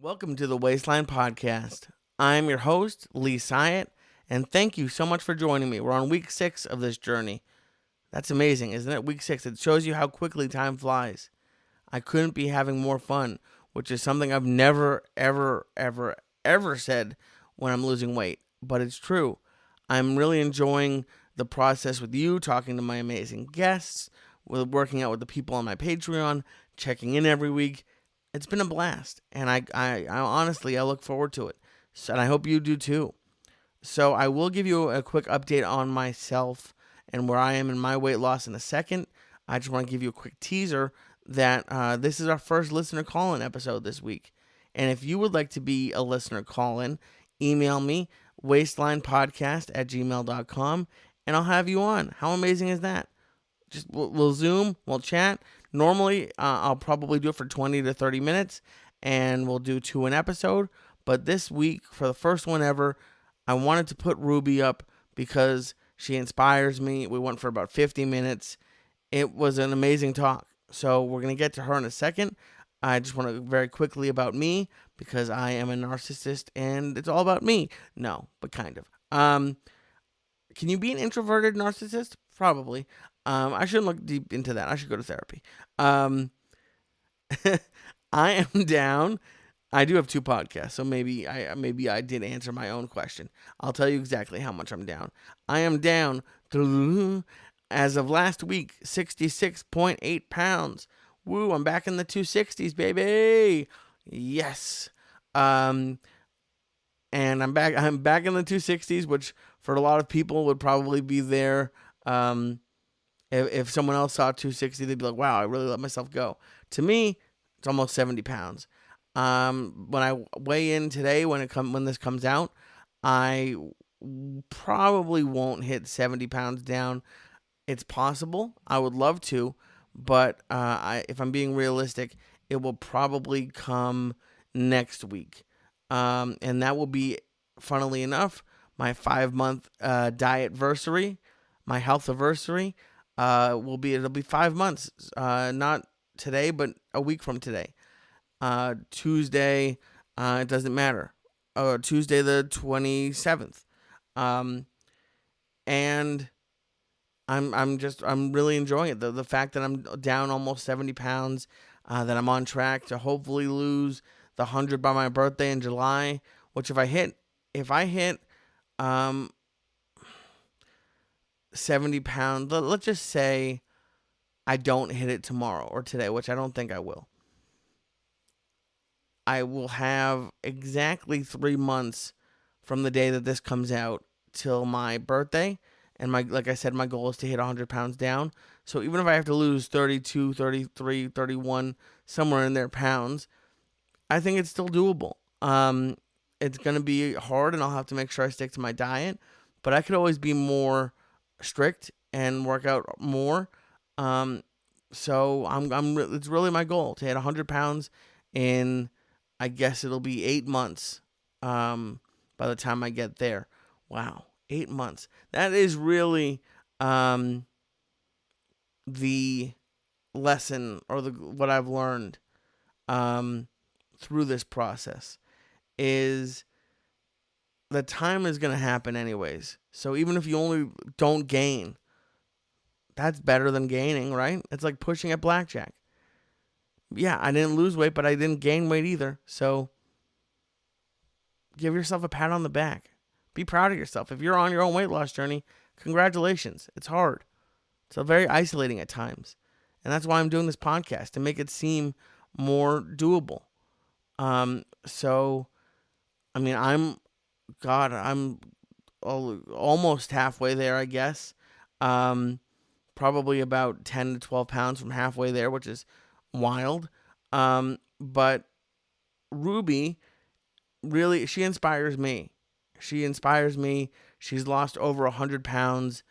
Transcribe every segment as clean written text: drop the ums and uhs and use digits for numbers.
Welcome to the Wasteland Podcast. I'm your host, Syatt, and thank you so much for joining me. We're on week 6 of this journey. That's amazing, isn't it? Week 6. It shows you how quickly time flies. I couldn't be having more fun, which is something I've never, ever said when I'm losing weight. But it's true. I'm really enjoying the process with you, talking to my amazing guests, with working out with the people on my Patreon, checking in every week. It's been a blast, and I honestly, I look forward to it. So, and I hope you do too. So I will give you a quick update on myself and where I am in my weight loss in a second. I just want to give you a quick teaser that this is our first listener call-in episode this week. And if you would like to be a listener call-in, email me, wastelinepodcast@gmail.com, and I'll have you on. How amazing is that? Just we'll Zoom, we'll chat. Normally, I'll probably do it for 20 to 30 minutes, and we'll do 2 an episode. But this week, for the first one ever, I wanted to put Ruby up because she inspires me. We went for about 50 minutes. It was an amazing talk. So we're going to get to her in a second. I just want to very quickly about me because I am a narcissist and it's all about me. No, but kind of. Can you be an introverted narcissist? Probably. I shouldn't look deep into that. I should go to therapy. I am down. I do have 2 podcasts, so maybe I did answer my own question. I'll tell you exactly how much I'm down. I am down, as of last week, 66.8 pounds. Woo, I'm back in the 260s, baby. Yes. And I'm back in the 260s, which for a lot of people would probably be there. If someone else saw 260, they'd be like, wow, I really let myself go. To me, it's almost 70 pounds. When I weigh in today, when this comes out, I probably won't hit 70 pounds down. It's possible. I would love to, but if I'm being realistic, it will probably come next week. And that will be, funnily enough, my 5-month diet-versary, my health-aversary. It'll be 5 months. Not today, but a week from today. Tuesday, it doesn't matter. Tuesday the 27th. And I'm really enjoying it. The fact that I'm down almost 70 pounds, that I'm on track to hopefully lose the 100 by my birthday in July, which if I hit 70 pounds, let's just say I don't hit it tomorrow or today, which I don't think I will. I will have exactly 3 months from the day that this comes out till my birthday. And like I said, my goal is to hit 100 pounds down. So even if I have to lose 32, 33, 31, somewhere in there pounds, I think it's still doable. It's going to be hard and I'll have to make sure I stick to my diet. But I could always be more strict and work out more. So it's really my goal to hit 100 pounds in, I guess it'll be 8 months by the time I get there. Wow, 8 months. That is really the lesson or what I've learned through this process is the time is going to happen anyways. So even if you only don't gain, that's better than gaining, right? It's like pushing at blackjack. Yeah, I didn't lose weight, but I didn't gain weight either. So give yourself a pat on the back. Be proud of yourself. If you're on your own weight loss journey, congratulations. It's hard. It's very isolating at times. And that's why I'm doing this podcast, to make it seem more doable. So, I mean, I'm almost halfway there, I guess. Probably about 10 to 12 pounds from halfway there, which is wild. But Ruby, really, she inspires me. She's lost over 100 pounds,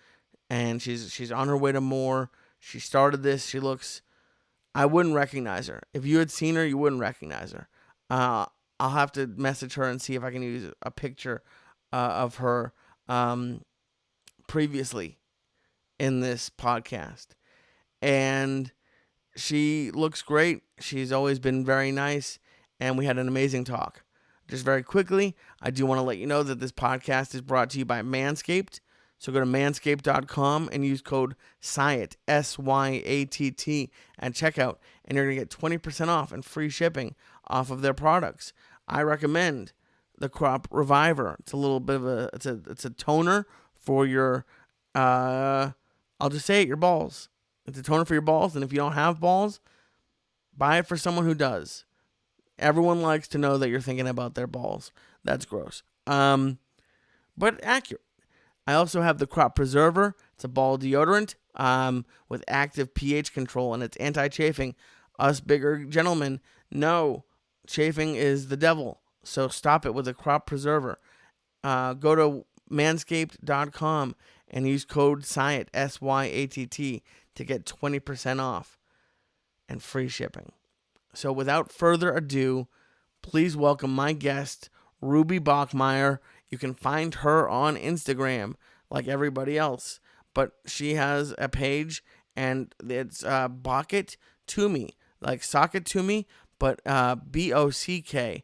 and she's on her way to more. She started this. I wouldn't recognize her. If you had seen her, you wouldn't recognize her. I'll have to message her and see if I can use a picture of her previously in this podcast. And she looks great. She's always been very nice. and we had an amazing talk. Just very quickly, I do want to let you know that this podcast is brought to you by Manscaped. So go to manscaped.com and use code SYATT, SYATT, at checkout, and you're going to get 20% off and free shipping off of their products. I recommend the Crop Reviver. It's a little bit of it's a toner for your, I'll just say it, your balls. It's a toner for your balls, and if you don't have balls, buy it for someone who does. Everyone likes to know that you're thinking about their balls. That's gross. But accurate. I also have the Crop Preserver. It's a ball deodorant with active pH control, and it's anti-chafing. Us bigger gentlemen know chafing is the devil, so stop it with a Crop Preserver. Go to manscaped.com and use code SYATT, SYATT, to get 20% off and free shipping. So without further ado, please welcome my guest, Ruby Bachmeyer. You can find her on Instagram like everybody else, but she has a page, and it's Bock It To Me, like sock it to me, but BOCKIT,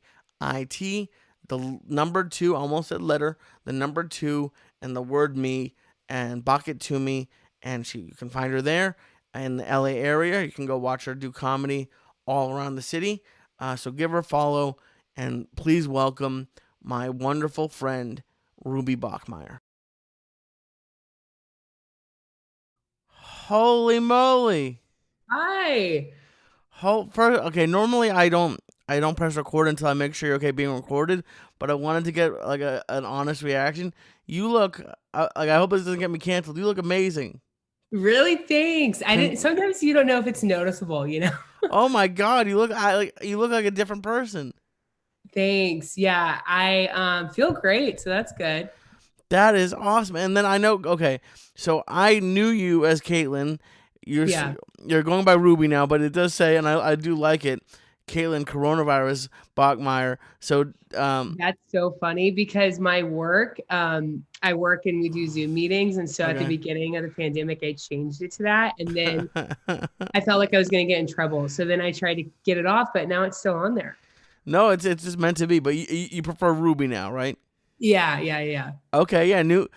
the number 2, almost a letter, the number 2, and the word me, and Bock It To Me, and you can find her there in the LA area. You can go watch her do comedy all around the city. So give her a follow, and please welcome my wonderful friend, Ruby Bachmeyer. Holy moly! Hi. Okay, normally I don't press record until I make sure you're okay being recorded, but I wanted to get like an honest reaction. You look like, I hope this doesn't get me canceled. You look amazing. Really? Thanks. I didn't. Con- Sometimes you don't know if it's noticeable. oh my God, you look like a different person. Thanks. Yeah, I feel great, so that's good. That is awesome. And then I know, okay, so I knew you as Caitlin. You're Yeah, you're going by Ruby now, but it does say, and I do like it, Caitlin Coronavirus Bachmeyer. So that's so funny because my work, I work and we do Zoom meetings, and so at the okay. beginning of the pandemic, I changed it to that, and then I felt like I was going to get in trouble, so then I tried to get it off, but now it's still on there. no, it's just meant to be. But you prefer Ruby now, right? Yeah, yeah, yeah. Okay, yeah, new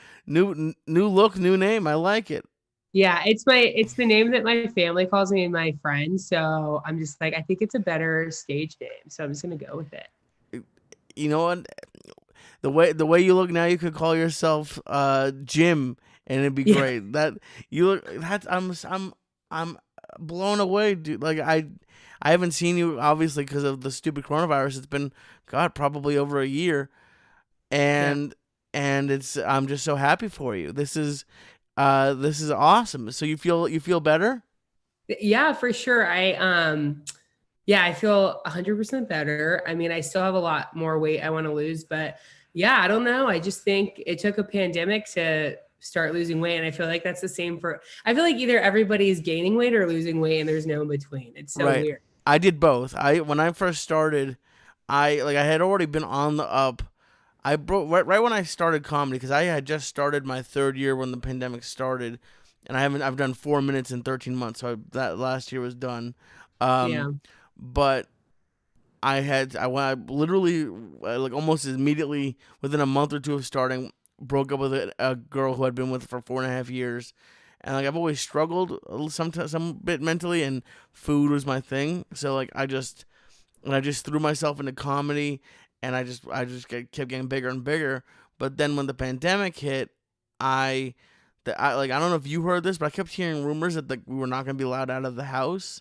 look, new name. I like it. Yeah, it's the name that my family calls me and my friends. So I'm just like, I think it's a better stage name. So I'm just gonna go with it. You know what? The way you look now, you could call yourself Jim, and it'd be Yeah. great. That you look. That's I'm blown away, dude. Like I haven't seen you obviously because of the stupid coronavirus. It's been God probably over a year, Yeah. and it's I'm just so happy for you. This is awesome. So you feel better? Yeah, for sure. Yeah, I feel 100% better. I mean, I still have a lot more weight I want to lose, but yeah, I don't know. I just think it took a pandemic to start losing weight. And I feel like that's the same I feel like either everybody is gaining weight or losing weight and there's no in between. It's so Right. weird. I did both. When I first started, I had already been on the up. I broke right when I started comedy because I had just started my third year when the pandemic started, and I've done 4 minutes in 13 months. So that last year was done. Um, Yeah. but I literally like almost immediately within a month or two of starting broke up with a girl who I'd been with for 4.5 years, and like I've always struggled a little, some bit mentally, and food was my thing. So like I just threw myself into comedy, and kept getting bigger and bigger. But then when the pandemic hit, I I don't know if you heard this, but I kept hearing rumors that like we were not gonna be allowed out of the house,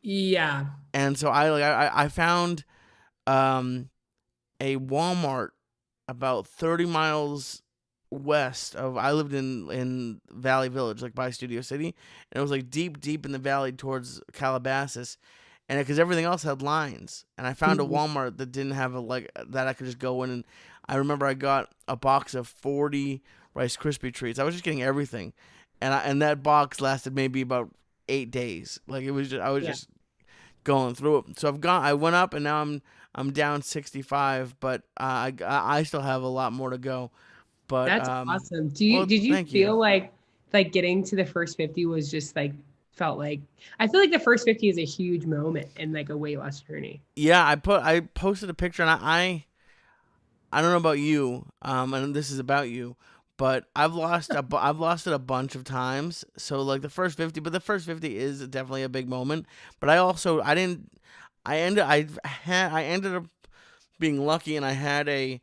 Yeah. and so I found um a Walmart about 30 miles west of I lived in Valley Village, like by Studio City, and it was like deep in the valley towards Calabasas, and because everything else had lines, and I found a Mhm. Walmart that didn't have a like that I could just go in, and I remember I got a box of 40 Rice Krispie treats. I was just getting everything, and that box lasted maybe about 8 days. Like it was just I was Yeah. just going through it. So I went up, and now I'm down 65, but I still have a lot more to go. But That's awesome. well, Did you thank you. feel like getting to the first 50 was just like felt like. I feel like the first 50 is a huge moment in like a weight loss journey. Yeah, I posted a picture, and I don't know about you, and this is about you, but I've lost it a bunch of times. So like the first 50, but the first 50 is definitely a big moment. But I didn't I ended up being lucky, and I had a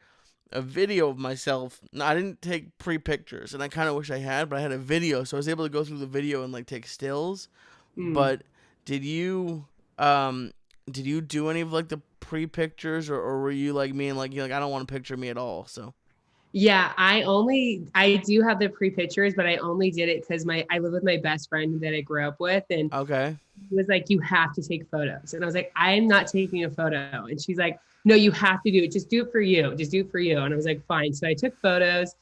video of myself. No, I didn't take pre pictures, and I kind of wish I had, but I had a video, so I was able to go through the video and like take stills. Mm. But did you um did you do any of like the pre pictures, or were you like me and like you're like I don't want to picture me at all? So Yeah, I do have the pre pictures, but I only did it because I live with my best friend that I grew up with, and okay. he was like, "You have to take photos," and I was like, "I'm not taking a photo," and she's like, "No, you have to do it. Just do it for you. Just do it for you." And I was like, "Fine." So I took photos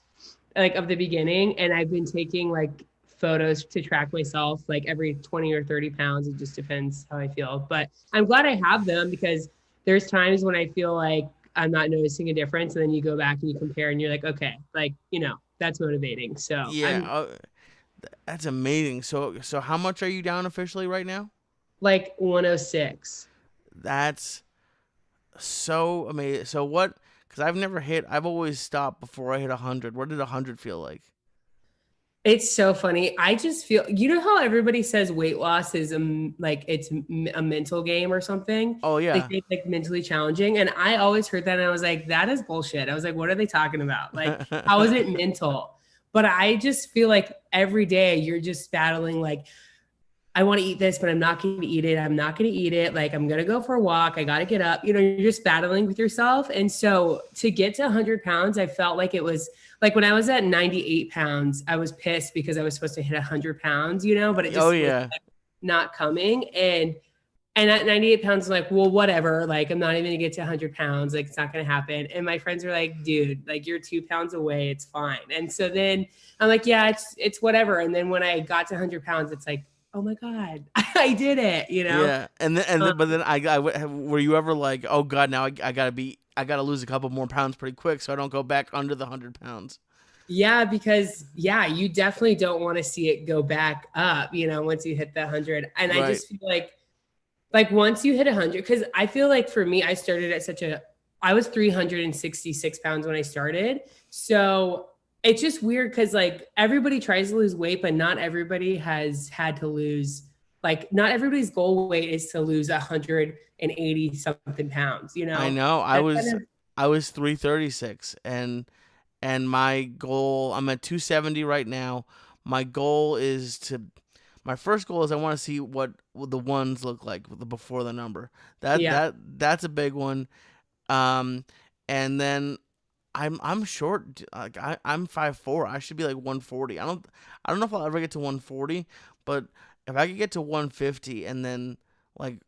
like of the beginning, and I've been taking like photos to track myself like every 20 or 30 pounds. It just depends how I feel, but I'm glad I have them because there's times when I feel like I'm not noticing a difference, and then you go back and you compare and you're like, okay, like, that's motivating. So Yeah, I'm that's amazing. So how much are you down officially right now? like 106. That's so amazing. So what? Because I've never hit. I've always stopped before I hit 100. What did 100 feel like? It's so funny. I just feel, how everybody says weight loss is like it's a mental game or something. Oh They yeah. say it's like mentally challenging. And I always heard that and I was like, that is bullshit. I was like, what are they talking about? Like, how is it mental? But I just feel like every day you're just battling like, I want to eat this, but I'm not going to eat it. I'm not going to eat it. Like, I'm going to go for a walk. I got to get up. You're just battling with yourself. And so to get to 100 pounds, I felt like it was like when I was at 98 pounds, I was pissed because I was supposed to hit 100 pounds, but it Oh just was yeah. like not coming. And at 98 pounds, I'm like, well, whatever. Like, I'm not even gonna get to 100 pounds. Like, it's not gonna happen. And my friends are like, dude, like, you're 2 pounds away. It's fine. And so then I'm like, yeah, it's whatever. And then when I got to 100 pounds, it's like, oh my God, I did it. Yeah, but then were you ever like, oh god, now I gotta lose a couple more pounds pretty quick so I don't go back under the 100 pounds. Yeah, because yeah, you definitely don't want to see it go back up, once you hit the 100. And I Right. just feel like once you hit 100, because I feel like for me, I started at I was 366 pounds when I started. So it's just weird because like everybody tries to lose weight, but not everybody has had to lose, like, not everybody's goal weight is to lose 180 something pounds. I know. That's kind of, I was 336, and my goal, I'm at 270 right now. My goal is to my first goal is I want to see what the ones look like before the number. yeah. That's a big one. Um and then I'm short. Like I'm 5'4". I should be like 140. I don't know if I'll ever get to 140, but if I could get to 150 and then like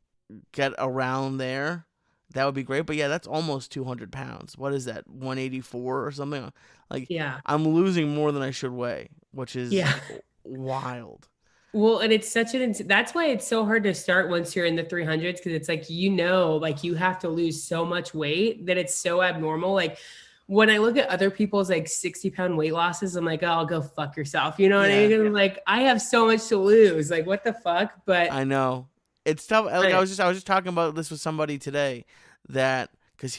get around there, that would be great. But yeah, that's almost 200 pounds. What is that? 184 or something? Like Yeah. I'm losing more than I should weigh, which is Yeah. wild. Well, and it's that's why it's so hard to start once you're in the 300s because it's like, like you have to lose so much weight that it's so abnormal. Like when I look at other people's like 60-pound weight losses, I'm like, oh, go fuck yourself. You know what I Yeah, mean? I'm like, I have so much to lose. Like, what the fuck? But I know. It's tough. Like I, I was just talking about this with somebody today that because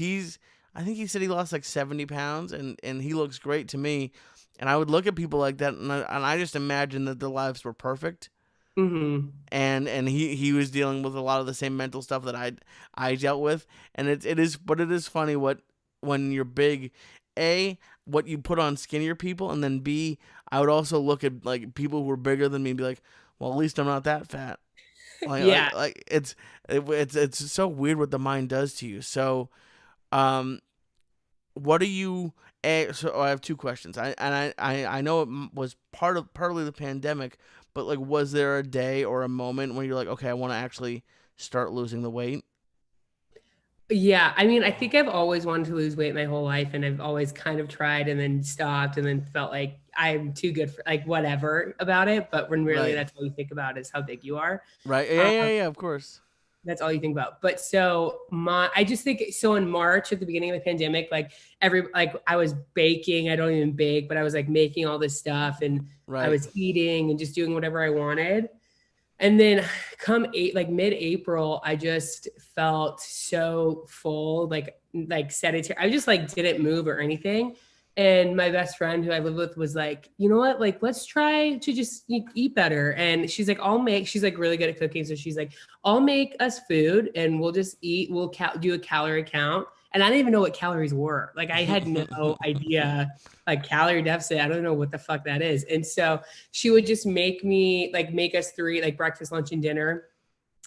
I think he said he lost like 70 pounds and he looks great to me. And I would look at people like that and I just imagine that their lives were perfect. mhm. And he was dealing with a lot of the same mental stuff that I dealt with. And it is funny what when you're big, A, what you put on skinnier people, and then B, I would also look at like people who were bigger than me and be like, well, at least I'm not that fat. Yeah. It's so weird what the mind does to you. So, um, what are you? So I have two questions. I know it was partly the pandemic, but like, was there a day or a moment when you're like, okay, I want to actually start losing the weight? Yeah, I mean, I think I've always wanted to lose weight my whole life, and I've always kind of tried and then stopped and then felt like I'm too good for like whatever about it. But when really Right, that's all you think about is how big you are. right, Um, yeah, of course. that's all you think about. But so I just think so in March at the beginning of the pandemic, like I was baking. I don't even bake, but I was like making all this stuff and I Right, was eating and just doing whatever I wanted. And then like mid-April, I just felt so full, like sedentary. I just like didn't move or anything. And my best friend who I live with was like, you know what? Like, let's try to just eat better. And she's like, she's like really good at cooking. So she's like, I'll make us food and we'll just eat. We'll do a calorie count. And I didn't even know what calories were. Like, I had no idea, like calorie deficit. I don't know what the fuck that is. And so she would just make us three, like breakfast, lunch, and dinner.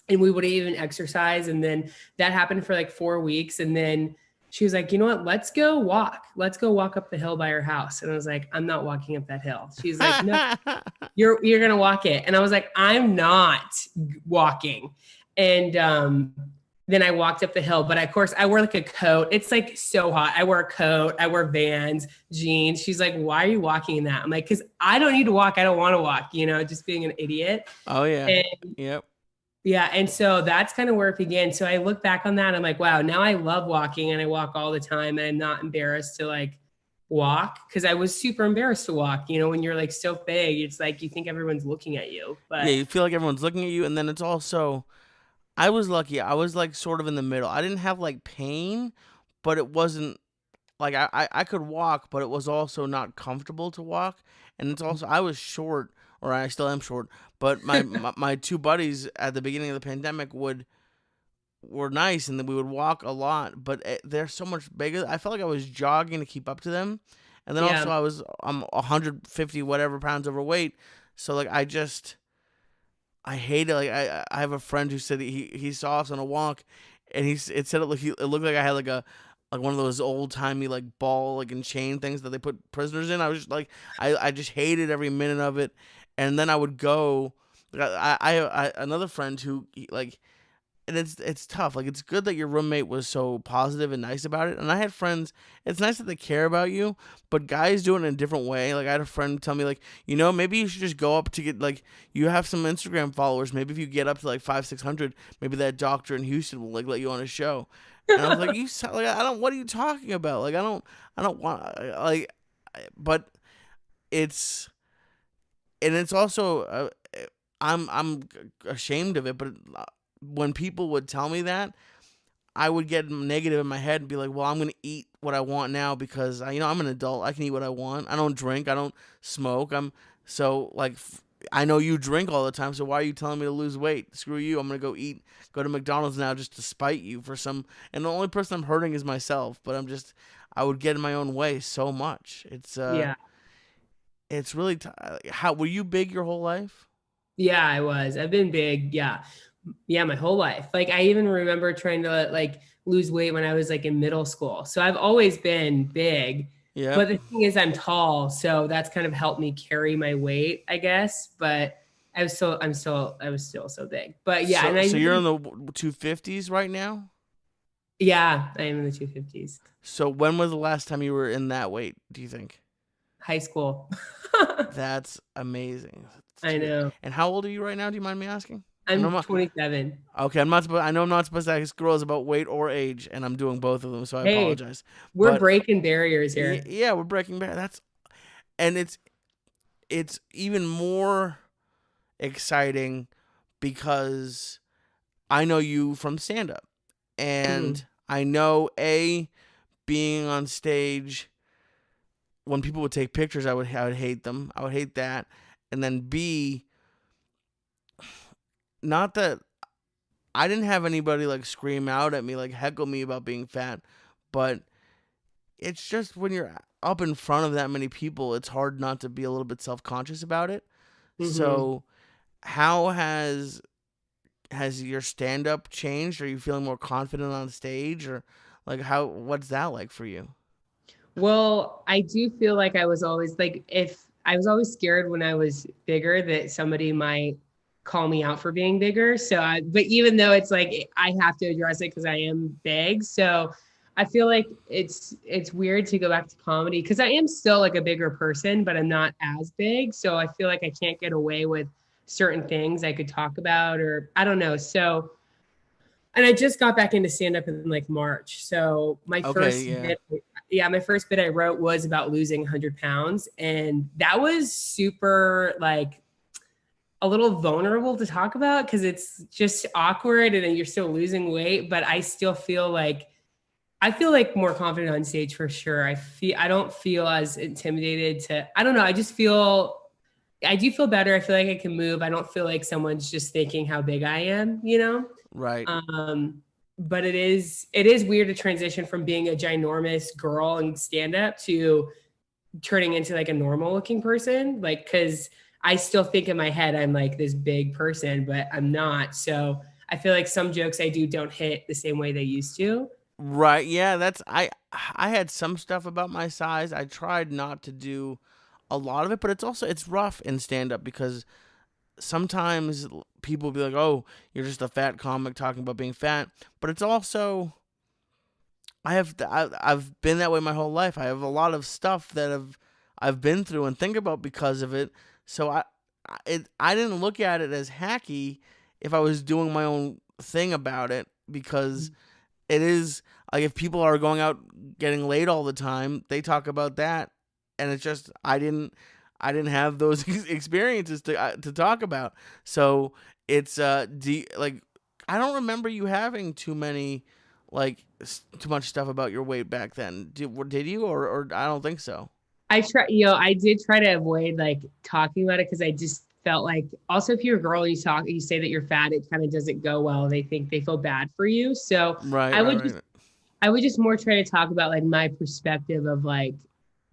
And we wouldn't even exercise. And then that happened for like 4 weeks. And then she was like, you know what? Let's go walk. Let's go walk up the hill by our house. And I was like, I'm not walking up that hill. She's like, no, you're gonna walk it. And I was like, I'm not walking. And then I walked up the hill, but of course I wear like a coat. It's like so hot. I wear a coat, I wear Vans, jeans. She's like, why are you walking in that? I'm like, because I don't need to walk. I don't want to walk, just being an idiot. Oh yeah. And Yep. yeah. And so that's kind of where it began. So I look back on that. I'm like, wow, now I love walking and I walk all the time and I'm not embarrassed to like walk because I was super embarrassed to walk. When you're like so big, it's like you think everyone's looking at you. Yeah, But you feel like everyone's looking at you, and then it's also, I was lucky. I was like sort of in the middle. I didn't have like pain, but it wasn't like I could walk, but it was also not comfortable to walk. And it's also, I was short, or I still am short, but my two buddies at the beginning of the pandemic were nice, and then we would walk a lot, but they're so much bigger. I felt like I was jogging to keep up to them. And then yeah, also I'm 150 whatever pounds overweight. So like I hate it. Like I have a friend who said he saw us on a walk, and it said it looked like I had like one of those old timey like ball like and chain things that they put prisoners in. I was just like I just hated every minute of it. And then I would go. Like, I another friend who like, and it's tough. Like, it's good that your roommate was so positive and nice about it. And I had friends. It's nice that they care about you, but guys do it in a different way. Like, I had a friend tell me like, maybe you should just go up to get like, you have some Instagram followers. Maybe if you get up to like 500-600, maybe that doctor in Houston will like let you on his show. And I was like, you sound like, I don't. What are you talking about? Like, I don't want like, but it's and it's also I'm ashamed of it, but when people would tell me that, I would get negative in my head and be like, well, I'm going to eat what I want now because I'm an adult. I can eat what I want. I don't drink. I don't smoke. So like, I know you drink all the time. So why are you telling me to lose weight? Screw you. I'm going to go to McDonald's now just to spite you for some, and the only person I'm hurting is myself, but I would get in my own way so much. yeah, It's really, how, were you big your whole life? yeah. I was. I've been big. Yeah, yeah, my whole life. Like I even remember trying to like lose weight when I was like in middle school. So I've always been big. Yep. But the thing is, I'm tall, so that's kind of helped me carry my weight, I guess. But I was still so big. But yeah, and So you're in the 250s right now? yeah, I am in the 250s. So when was the last time you were in that weight, do you think? High school. That's amazing. I know. And how old are you right now? Do you mind me asking? I know I'm I'm not, 27. okay, I know I'm not supposed to ask girls about weight or age, and I'm doing both of them, so I Hey, apologize. we're But breaking barriers here. yeah, we're breaking bad. And it's even more exciting because I know you from stand up, Mhm. and I know being on stage, when people would take pictures, I would hate them. I would hate that. And then B, not that I didn't have anybody like scream out at me, like heckle me about being fat, but it's just when you're up in front of that many people, it's hard not to be a little bit self-conscious about it. Mhm. So, how has your stand up changed? Are you feeling more confident on stage, or like what's that like for you? Well, I do feel like I was always like, if I was always scared when I was bigger that somebody might call me out for being bigger. But even though it's like I have to address it because I am big. So I feel like it's weird to go back to comedy because I am still like a bigger person, but I'm not as big. So I feel like I can't get away with certain things I could talk about, or I don't know. So, and I just got back into stand up in like March. So Okay, yeah. my first bit I wrote was about losing 100 pounds. And that was super like a little vulnerable to talk about because it's just awkward and then you're still losing weight. But I feel like more confident on stage for sure. I don't feel as intimidated to, I don't know. I do feel better. I feel like I can move. I don't feel like someone's just thinking how big I am, you know? Right. But it is weird to transition from being a ginormous girl and stand up to turning into like a normal looking person. Like, cause I still think in my head, I'm like this big person, but I'm not. So I feel like some jokes I do don't hit the same way they used to. Right. Yeah, I had some stuff about my size. I tried not to do a lot of it, but it's rough in stand up because sometimes people be like, "Oh, you're just a fat comic talking about being fat." But it's also I've been that way my whole life. I have a lot of stuff that I've been through and think about because of it. So I didn't look at it as hacky if I was doing my own thing about it because it is like if people are going out getting laid all the time, they talk about that, and it's just I didn't have those experiences to talk about. So it's like I don't remember you having too many like too much stuff about your weight back then. Did you or I don't think so. I did try to avoid like talking about it because I just felt like also if you're a girl and you say that you're fat, it kind of doesn't go well. They feel bad for you. So Right, I right, would just right. I would just more try to talk about like my perspective of like,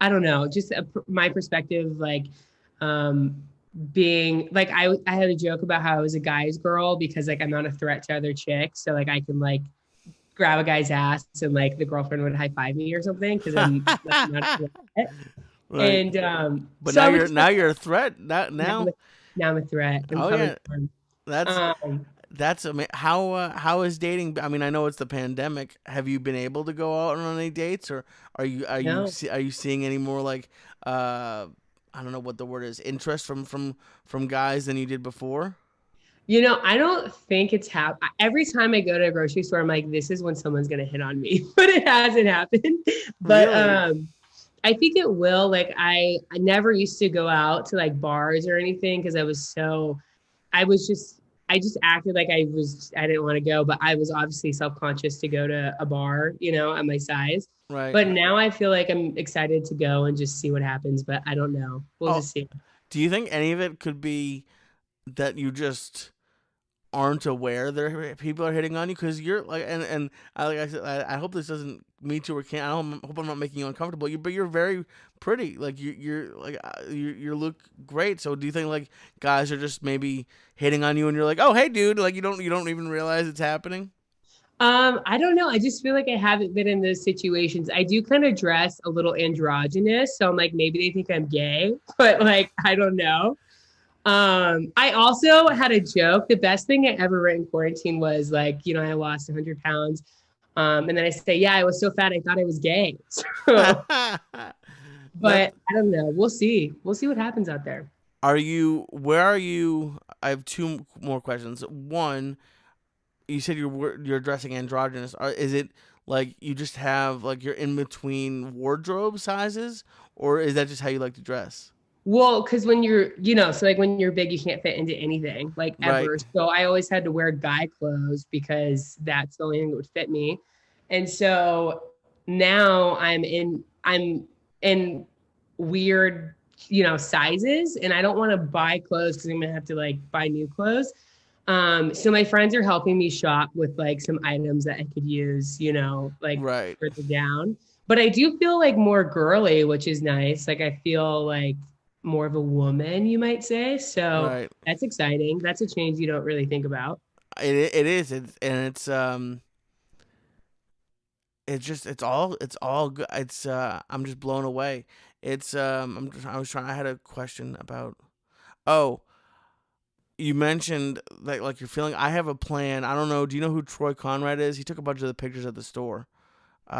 I don't know, just my perspective, like, um, being like, I had a joke about how I was a guy's girl because like I'm not a threat to other chicks. So like I can like grab a guy's ass and like the girlfriend would high five me or something because I'm like not a threat. Right. And But so now I would you're just like, now you're a threat. Now now I'm now a, now I'm a threat. I'm oh coming yeah, for him. that's Um, that's how is dating? I mean, I know it's the pandemic. Have you been able to go out on any dates, or no. are you seeing any more like uh I don't know what the word is, interest from guys than you did before? I don't think it's every time I go to a grocery store, I'm like, this is when someone's gonna hit on me, but it hasn't happened. But Really? I think it will. Like I never used to go out to like bars or anything because I was just I just acted like I didn't want to go, but I was obviously self-conscious to go to a bar, at my size. Right. But now I feel like I'm excited to go and just see what happens, but I don't know. We'll Oh, just see. do you think any of it could be that you just aren't aware that people are hitting on you because you're like and like I said I hope this doesn't me too or can't I don't hope I'm not making you uncomfortable but you're very pretty like you're like you look great so do you think like guys are just maybe hitting on you and you're like oh hey dude like you don't even realize it's happening. I don't know. I just feel like I haven't been in those situations. I do kind of dress a little androgynous, so I'm like maybe they think I'm gay, but like I don't know. I also had a joke. The best thing I ever wrote in quarantine was like, I lost 100 pounds. And then I say, yeah, I was so fat I thought I was gay. So, That but I don't know. We'll see. We'll see what happens out there. are you where are you I have two more questions. One, you said you're dressing androgynous. Is it like you just have like you're in between wardrobe sizes, or is that just how you like to dress? Well, because when so like when you're big, you can't fit into anything like Right, ever. So I always had to wear guy clothes because that's the only thing that would fit me. And so now I'm in weird, sizes, and I don't want to buy clothes because I'm gonna have to like buy new clothes. So my friends are helping me shop with like some items that I could use, like right. further down. But I do feel like more girly, which is nice. Like I feel like more of a woman, you might say. So Right. that's exciting. That's a change you don't really think about. It is. It's just it's all good. It's I'm just blown away. It's I was trying. I had a question about. Oh, you mentioned that like you're feeling. I have a plan. I don't know. Do you know who Troy Conrad is? He took a bunch of the pictures at the store.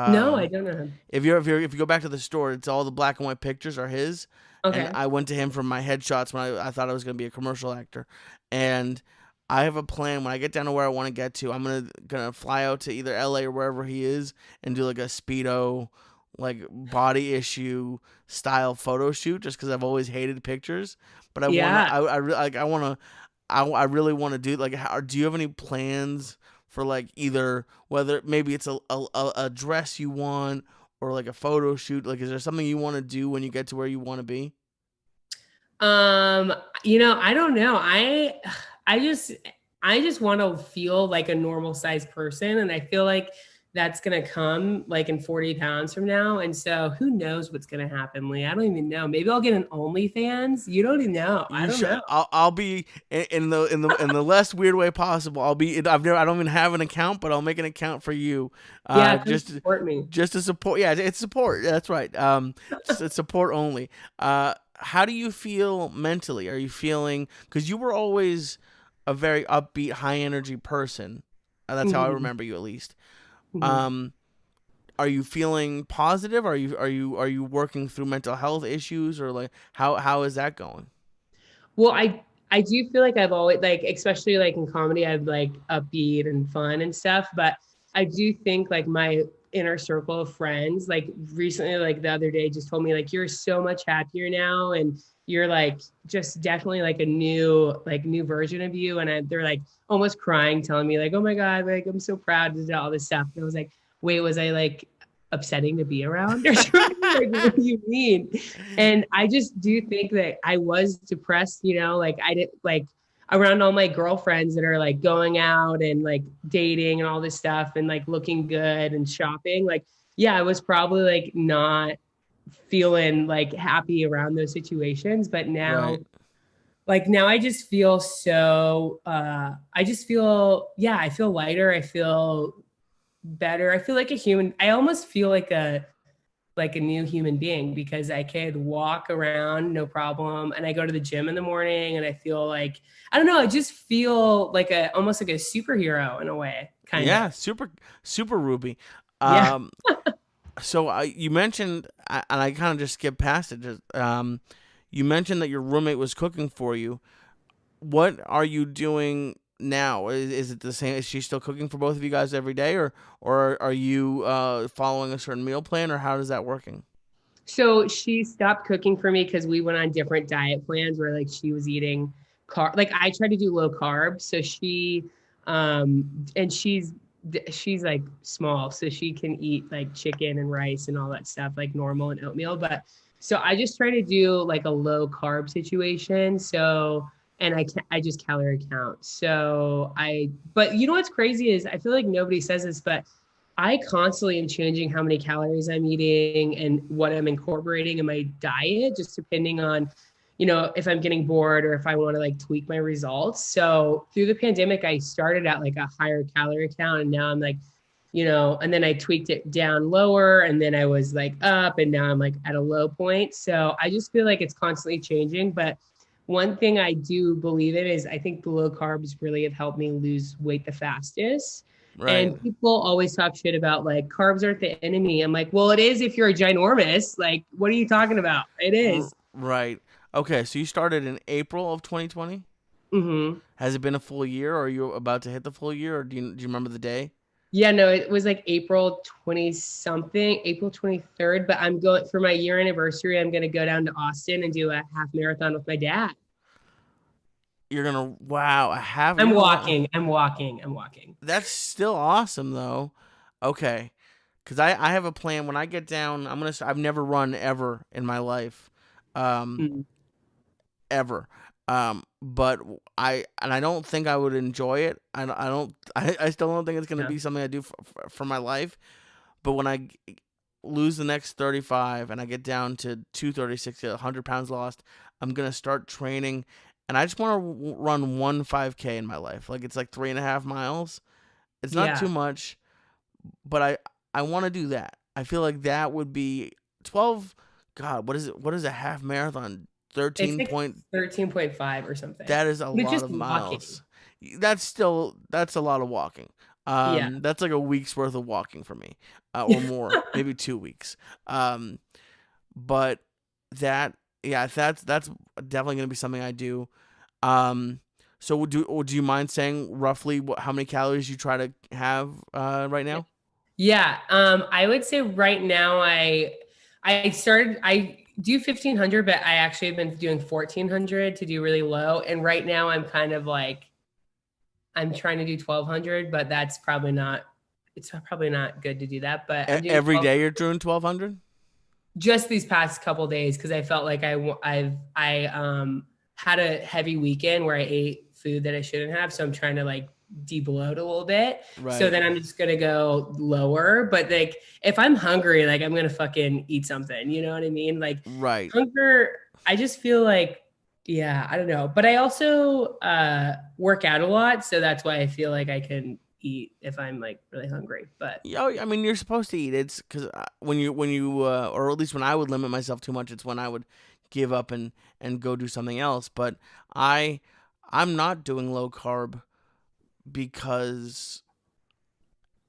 No, I Um, don't know. if you go back to the store, it's all the black and white pictures are his. And Okay. I went to him for my headshots when I thought I was gonna be a commercial actor. And I have a plan when I get down to where I want to get to. I'm gonna fly out to either LA or wherever he is and do like a speedo like body issue style photo shoot just because I've always hated pictures. But Yeah. I really want to do like. Do you have any plans for like either whether maybe it's a dress you want or like a photo shoot? Like, is there something you want to do when you get to where you want to be? Um, I don't know. I just I just want to feel like a normal sized person. And I feel like that's gonna come like in 40 pounds from now. And so who knows what's gonna happen, Lee? I don't even know. Maybe I'll get an OnlyFans. You don't even know. I You don't should. know. I'll be in the less weird way possible. I don't even have an account, but I'll make an account for you. Yeah, come Just support me. just to support. Yeah, it's support. Yeah, that's right. It's support only. How do you feel mentally? Are you feeling? Because you were always a very upbeat, high energy person. That's how I Mhm, remember you, at least. mhm. Um, are you feeling positive? Are you working through mental health issues, or like how is that going? Well, I do feel like I've always like, especially like in comedy, I've like upbeat and fun and stuff. But I do think like my inner circle of friends, like recently, like the other day, just told me like you're so much happier now, and you're like just definitely like a new version of you. And they're like almost crying, telling me like, oh my god, like I'm so proud to do all this stuff. And I was like, wait, was I like upsetting to be around or something? Like, what do you mean? And I just do think that I was depressed, like I did like around all my girlfriends that are like going out and like dating and all this stuff and like looking good and shopping. Like, yeah, I was probably like not feeling like happy around those situations. But Right. now I just feel so I just feel, yeah, I feel lighter. I feel better. I feel like a human. I almost feel like a new human being because I could walk around no problem, and I go to the gym in the morning and I feel like, I don't know, I just feel like a almost like a superhero in a way, kind of. Yeah, super Ruby. Yeah. Um, so you mentioned, and I kind of just skipped past it. You mentioned that your roommate was cooking for you. What are you doing now? Is it the same? Is she still cooking for both of you guys every day, or are you following a certain meal plan, or how is that working? So she stopped cooking for me because we went on different diet plans where like she was eating like I tried to do low carb. So and she's like small, so she can eat like chicken and rice and all that stuff like normal and oatmeal. But so I just try to do like a low carb situation. So and I just calorie count. But you know what's crazy is I feel like nobody says this, but I constantly am changing how many calories I'm eating and what I'm incorporating in my diet, just depending on, if I'm getting bored or if I want to like tweak my results. So through the pandemic, I started at like a higher calorie count, and now I'm like, and then I tweaked it down lower, and then I was like up, and now I'm like at a low point. So I just feel like it's constantly changing. But one thing I do believe in is I think the low carbs really have helped me lose weight the fastest. Right. And people always talk shit about like carbs aren't the enemy. I'm like, well, it is if you're a ginormous. Like, what are you talking about? It is. Right. Okay, so you started in April of 2020. Mm-hmm. Has it been a full year, or are you about to hit the full year, or do you remember the day? Yeah, no, it was like April 20 something, April 23rd. But I'm going for my year anniversary. I'm going to go down to Austin and do a half marathon with my dad. You're gonna wow, I'm you're gonna run. walking. I'm walking. I'm walking. That's still awesome though. Okay, because I have a plan. When I get down, I've never run ever in my life, um, Mm, ever. But I don't think I would enjoy it. I still don't think it's gonna yeah. be something I do for my life. But when lose the next 35 and I get down to 236, 100 pounds lost, I'm gonna start training, and I just want to run one 5K in my life. Like it's like 3.5 miles. It's not too Yeah. much, but I want to do that. I feel like that would be 12. God, what is it? What is a half marathon? It's 13 like point. 13.5 or something. That is a But it's lot just of walking. miles. That's a lot of walking. Yeah. That's like a week's worth of walking for me, or more, maybe 2 weeks. Um, but that yeah, that's definitely gonna be something I do. Um, so would you mind saying roughly how many calories you try to have right now? Yeah. I would say right now I do 1500, but I actually have been doing 1400 to do really low. And right now I'm kind of like I'm trying to do 1200, but that's probably not it's probably not good to do that. But I'm doing Every 12 day you're doing 1200? just these past couple days because I felt like I had a heavy weekend where I ate food that I shouldn't have, so I'm trying to like de-bloat a little bit. So Right. then I'm just gonna go lower. But like if I'm hungry, like I'm gonna fucking eat something. You know what I mean? Like Right. hunger. I just feel like yeah, I don't know. But I also work out a lot, so that's why I feel like I can eat if I'm like really hungry. But Yeah, I mean, you're supposed to eat. It's because when you or at least when I would limit myself too much, it's when I would give up and go do something else. But I I'm not doing low carb because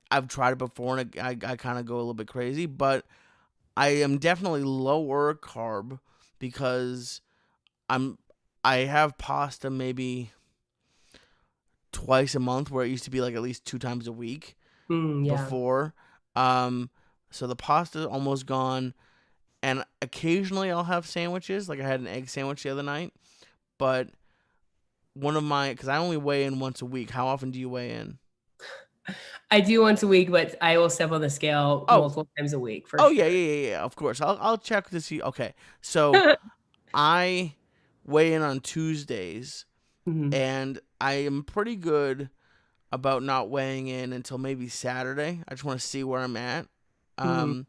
I've tried it before and I kind of go a little bit crazy. But I am definitely lower carb because I'm I have pasta maybe twice a month where it used to be like at least two times a week yeah. before. Um, so the pasta's almost gone, and occasionally I'll have sandwiches. Like I had an egg sandwich the other night, but one of my because I only weigh in once a week. How often do you weigh in? I do once a week, but I will step on the scale Oh, multiple times a week for oh yeah, sure. yeah, yeah, yeah. Of course, I'll check to see. Okay, so I weigh in on Tuesdays, Mhm. and I am pretty good about not weighing in until maybe Saturday. I just want to see where I'm at. Mhm. Um,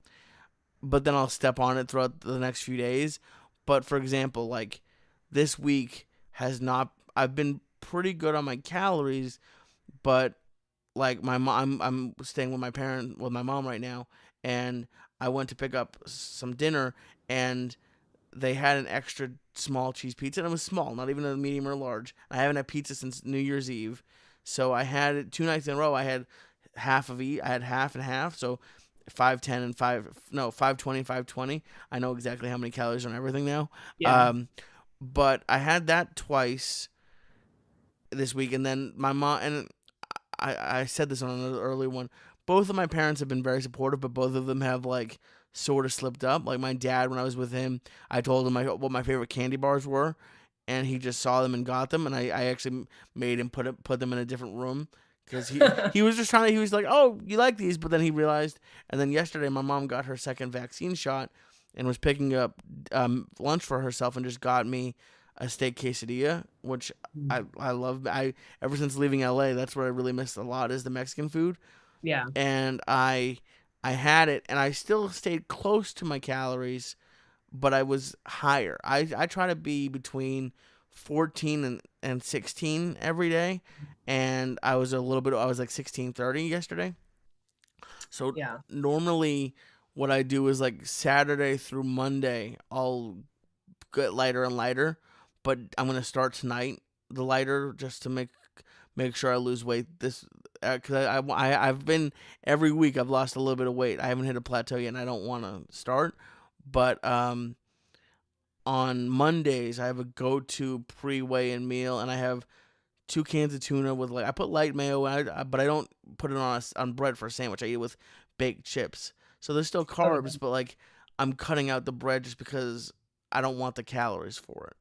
but then I'll step on it throughout the next few days. But for example, like this week has not. I've been pretty good on my calories, but like my mom, I'm staying with my mom right now, and I went to pick up some dinner, and they had an extra small cheese pizza, and it was small, not even a medium or large. I haven't had pizza since New Year's Eve, so I had it 2 nights in a row. I had half of each. I had half and half, so 510 and 520 and 520. I know exactly how many calories on everything now. Yeah. Um, but I had that twice this week, and then my mom and I said this on an earlier one. Both of my parents have been very supportive, but both of them have like sort of slipped up. Like my dad, when I was with him, I told him what my favorite candy bars were, and he just saw them and got them. And I actually made him put them in a different room because he was just trying to. He was like, "Oh, you like these?" But then he realized. And then yesterday, my mom got her second vaccine shot and was picking up lunch for herself and just got me a steak quesadilla, which I love. I ever since leaving LA, that's what I really missed a lot is the Mexican food. Yeah. And I had it, and I still stayed close to my calories, but I was higher. I try to be between 14 and 16 every day, and I was a little bit. I was like 16:30 yesterday. So Yeah. normally, what I do is like Saturday through Monday, I'll get lighter and lighter, but I'm gonna start tonight the lighter just to make sure I lose weight. This because I've been every week I've lost a little bit of weight. I haven't hit a plateau yet, and I don't want to start. But on Mondays I have a go-to pre-weigh-in meal, and I have two cans of tuna with like I put light mayo, but I don't put it on bread for a sandwich. I eat it with baked chips. So there's still Okay. carbs, but like I'm cutting out the bread just because I don't want the calories for it.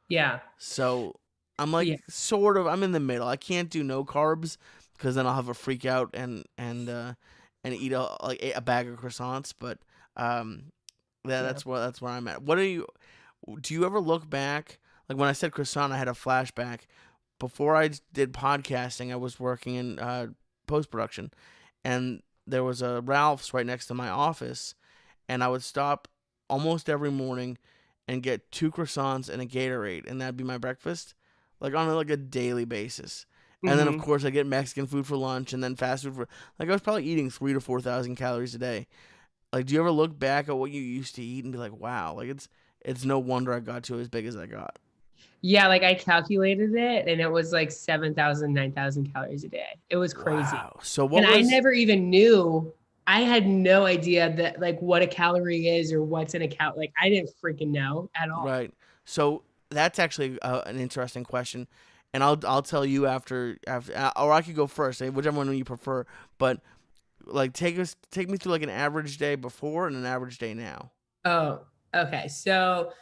Yeah. So I'm like Yeah. sort of I'm in the middle. I can't do no carbs because then I'll have a freak out and eat a bag of croissants. But yeah, Yeah. that's where I'm at. What do you ever look back? Like when I said croissant, I had a flashback. Before I did podcasting, I was working in post production, and there was a Ralph's right next to my office, and I would stop almost every morning and get two croissants and a Gatorade, and that'd be my breakfast, like on like a daily basis. And then of Mhm. course I get Mexican food for lunch, and then fast food for like I was probably eating 3 to 4 thousand calories a day. Like, do you ever look back at what you used to eat and be like, wow, like it's no wonder I got to as big as I got. Yeah, like I calculated it and it was like 7,000, 9,000 calories a day. It was crazy. Wow. So And what I was never even knew, I had no idea that like what a calorie is or what's in a cal. Like I didn't freaking know at all. right? So that's actually an interesting question, and I'll tell you after or I could go first, whichever one you prefer. But Like take me through like an average day before and an average day now. Oh, okay. So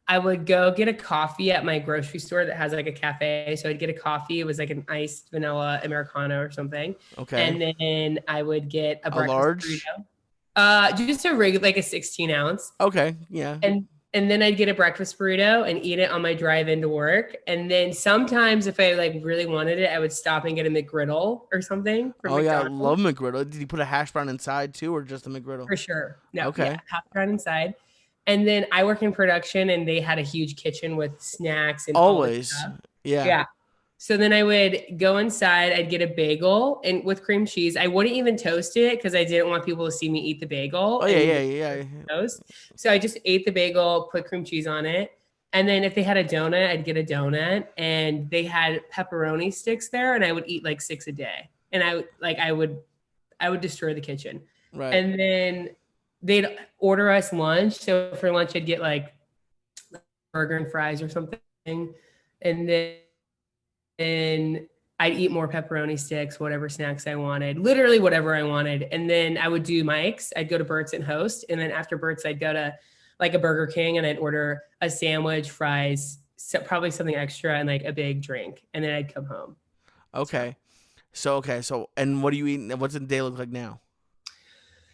I would go get a coffee at my grocery store that has like a cafe. So I'd get a coffee. It was like an iced vanilla Americano or something. Okay. And then I would get a A breakfast large? burrito. Just a regular, like a 16 ounce. Okay. Yeah. And then I'd get a breakfast burrito and eat it on my drive into work. And then sometimes if I like really wanted it, I would stop and get a McGriddle or something from Oh yeah, I McDonald's love McGriddle. Did you put a hash brown inside too, or just a McGriddle? for sure. No, yeah, Okay. half brown inside. And then I work in production and they had a huge kitchen with snacks and all this Always. stuff. Yeah. Yeah. So then I would go inside, I'd get a bagel and with cream cheese. I wouldn't even toast it because I didn't want people to see me eat the bagel Oh yeah, and yeah, yeah. toast. So I just ate the bagel, put cream cheese on it. And then if they had a donut, I'd get a donut. And they had pepperoni sticks there, and I would eat like 6 a day. And I would destroy the kitchen. Right. And then they'd order us lunch. So for lunch, I'd get like burger and fries or something. And then I'd eat more pepperoni sticks, whatever snacks I wanted, literally whatever I wanted. And then I would do Mike's. I'd go to Burt's and host. And then after Burt's, I'd go to like a Burger King and I'd order a sandwich, fries, probably something extra, and like a big drink. And then I'd come home. Okay. So and what do you eat? What's the day look like now?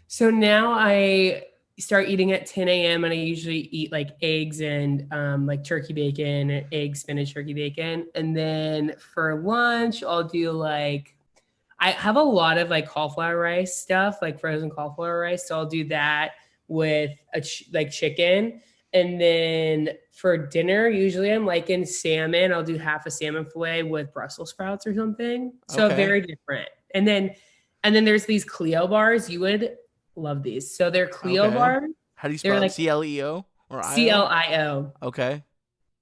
So now I start eating at 10 a.m. and I usually eat like eggs and like turkey bacon, egg, spinach, turkey bacon. And then for lunch, I'll do like, I have a lot of like cauliflower rice stuff, like frozen cauliflower rice. So I'll do that with like chicken. And then for dinner, usually I'm liking salmon. I'll do half a salmon fillet with Brussels sprouts or something. So Okay. very different. And then there's these Clio bars. You would love these. So they're Clio Okay. bars. How do you They're spell it? like CLEO or IO? CLIO. Okay.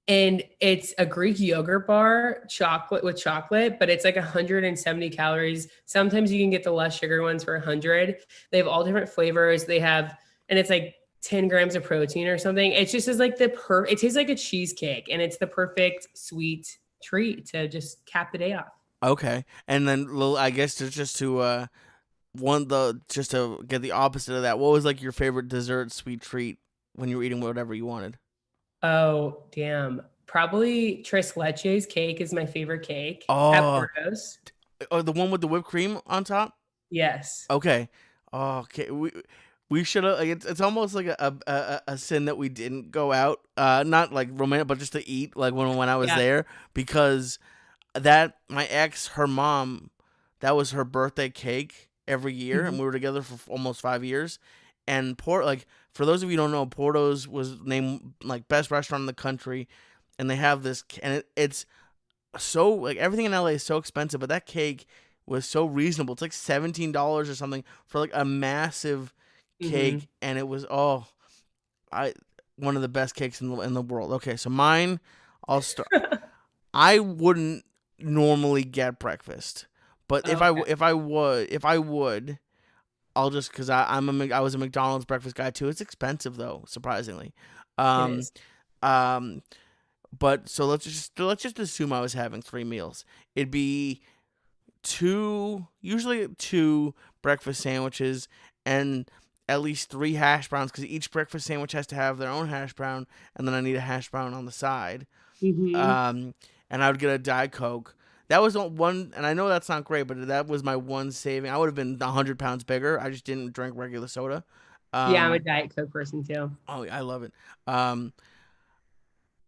And it's a Greek yogurt bar, chocolate with chocolate, but it's like 170 calories. Sometimes you can get the less sugar ones for 100. They have all different flavors. And it's like 10 grams of protein or something. It just is like it tastes like a cheesecake, and it's the perfect sweet treat to just cap the day off. Okay. And then I guess just to just to get the opposite of that, what was like your favorite dessert sweet treat when you were eating whatever you wanted? Oh, damn. Probably Tres Leches cake is my favorite cake at Oh, Porto's. the one with the whipped cream on top? Yes. Okay. Oh, okay. We should have. Like, it's almost like a sin that we didn't go out, not like romantic, but just to eat. Like when I was Yeah. there, because that my ex, her mom, that was her birthday cake every year, and Mhm. we were together for almost 5 years. And like for those of you who don't know, Porto's was named like best restaurant in the country, and they have this, and it's so like everything in LA is so expensive, but that cake was so reasonable. It's like $17 or something for like a massive Mhm. cake, and it was I one of the best cakes in the world. Okay, so mine, I'll start. I wouldn't normally get breakfast, but Okay. if I would, I'll just because I was a McDonald's breakfast guy too. It's expensive though, surprisingly. It Um, is. um, but so let's just assume I was having 3 meals. It'd be usually two breakfast sandwiches and at least 3 hash browns because each breakfast sandwich has to have their own hash brown, and then I need a hash brown on the side. Mhm. Um, and I would get a Diet Coke. That was the one, and I know that's not great, but that was my one saving. I would have been 100 pounds bigger. I just didn't drink regular soda. Yeah, I'm a Um, Diet Coke person too. oh, I love it. Um,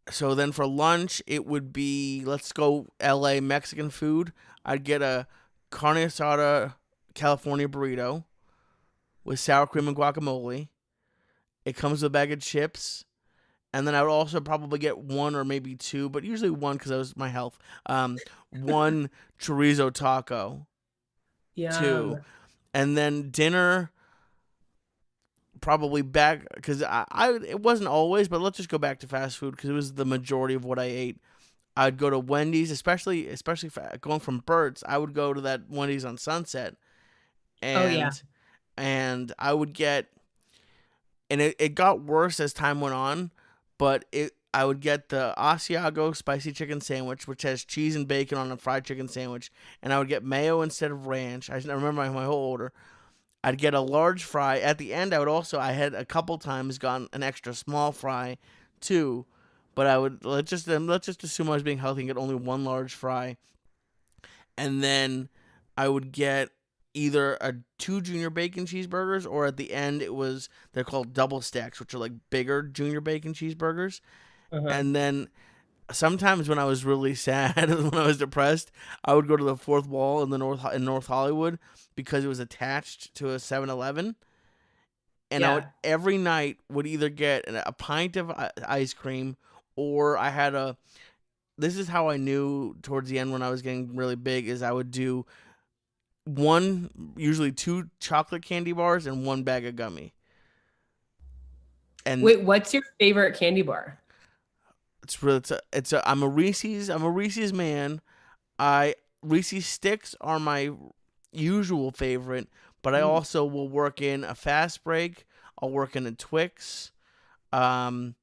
so then for lunch, it would be let's go L.A. Mexican food. I'd get a carne asada California burrito with sour cream and guacamole. It comes with a bag of chips, and then I would also probably get one or maybe two, but usually one because that was my health. One chorizo taco, two, Yum. and then dinner probably back because I it wasn't always, but let's just go back to fast food because it was the majority of what I ate. I'd go to Wendy's, especially going from Burt's. I would go to that Wendy's on Sunset, Oh yeah. and I would get, and it got worse as time went on, but I would get the Asiago spicy chicken sandwich, which has cheese and bacon on a fried chicken sandwich, and I would get mayo instead of ranch. I remember my whole order. I'd get a large fry. At the end, I had a couple times gotten an extra small fry too, but I would let's just assume I was being healthy and get only one large fry, and then I would get either a two junior bacon cheeseburgers, or at the end they're called double stacks, which are like bigger junior bacon cheeseburgers. Uh-huh. And then sometimes when I was really sad, when I was depressed, I would go to the fourth wall in North Hollywood because it was attached to a 7-Eleven, and I would Yeah. every night would either get a pint of ice cream, or I had a. This is how I knew towards the end when I was getting really big is I would do usually two chocolate candy bars and one bag of gummy, and Wait, what's your favorite candy bar? I'm a Reese's man. I Reese's sticks are my usual favorite, but I Mm. also will work in a fast break. I'll work in a Twix, um,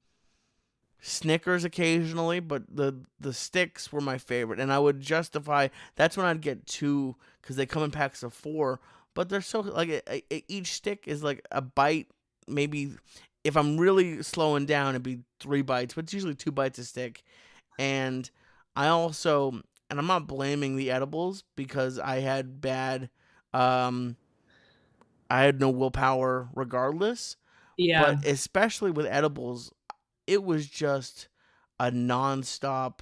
Snickers occasionally, but the sticks were my favorite, and I would justify. That's when I'd get two because they come in packs of four, but they're so like each stick is like a bite. Maybe if I'm really slowing down, it'd be 3 bites, but it's usually 2 bites a stick. And I also, and I'm not blaming the edibles because um, I had no willpower regardless. But Yeah. especially with edibles, it was just a nonstop